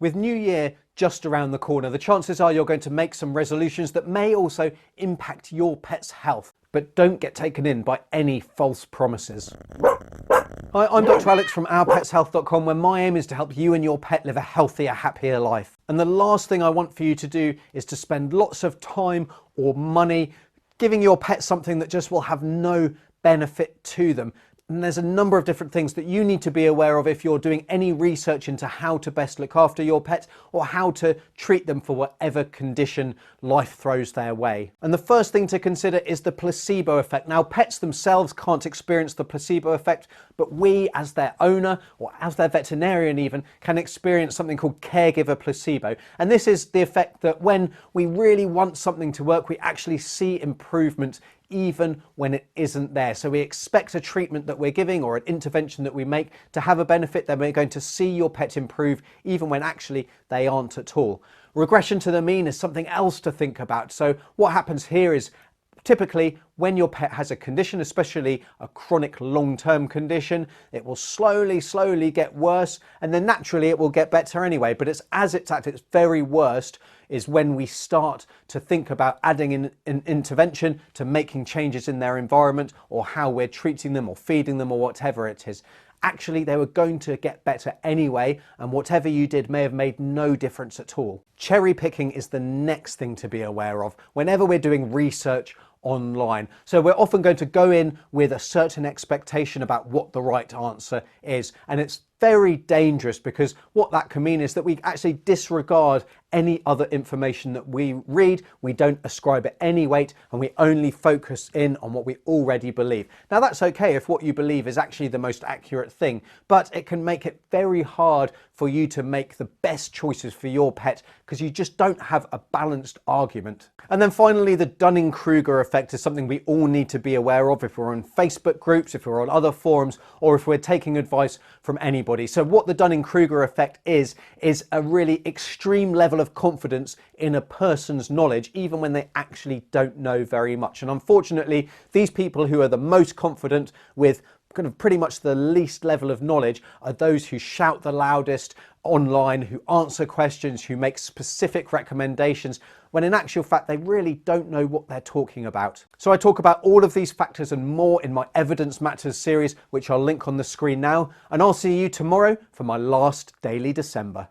With New Year just around the corner, the chances are you're going to make some resolutions that may also impact your pet's health. But don't get taken in by any false promises. Hi, I'm Dr. Alex from ourpetshealth.com, where my aim is to help you and your pet live a healthier, happier life. And the last thing I want for you to do is to spend lots of time or money giving your pet something that just will have no benefit to them. And there's a number of different things that you need to be aware of if you're doing any research into how to best look after your pet or how to treat them for whatever condition life throws their way. And the first thing to consider is the placebo effect. Now, pets themselves can't experience the placebo effect, but we as their owner or as their veterinarian even can experience something called caregiver placebo. And this is the effect that when we really want something to work, we actually see improvement even when it isn't there. So we expect a treatment that we're giving or an intervention that we make to have a benefit, then we're going to see your pet improve even when actually they aren't at all. Regression to the mean is something else to think about. So what happens here is typically when your pet has a condition, especially a chronic long-term condition, it will slowly get worse, and then naturally it will get better anyway. But it's as it's at its very worst is when we start to think about adding in an intervention to making changes in their environment or how we're treating them or feeding them or whatever it is. Actually, they were going to get better anyway, and whatever you did may have made no difference at all. Cherry picking is the next thing to be aware of whenever we're doing research online. So we're often going to go in with a certain expectation about what the right answer is, and it's very dangerous because what that can mean is that we actually disregard any other information that we read, we don't ascribe it any weight, and we only focus in on what we already believe. Now that's okay if what you believe is actually the most accurate thing, but it can make it very hard for you to make the best choices for your pet because you just don't have a balanced argument. And then finally, the dunning-kruger effect is something we all need to be aware of if we're on Facebook groups, if we're on other forums, or if we're taking advice from anybody. So what the dunning-kruger effect is a really extreme level of confidence in a person's knowledge, even when they actually don't know very much. And unfortunately, these people who are the most confident with kind of pretty much the least level of knowledge are those who shout the loudest online, who answer questions, who make specific recommendations, when in actual fact they really don't know what they're talking about. So I talk about all of these factors and more in my Evidence Matters series, which I'll link on the screen now, and I'll see you tomorrow for my last Daily December.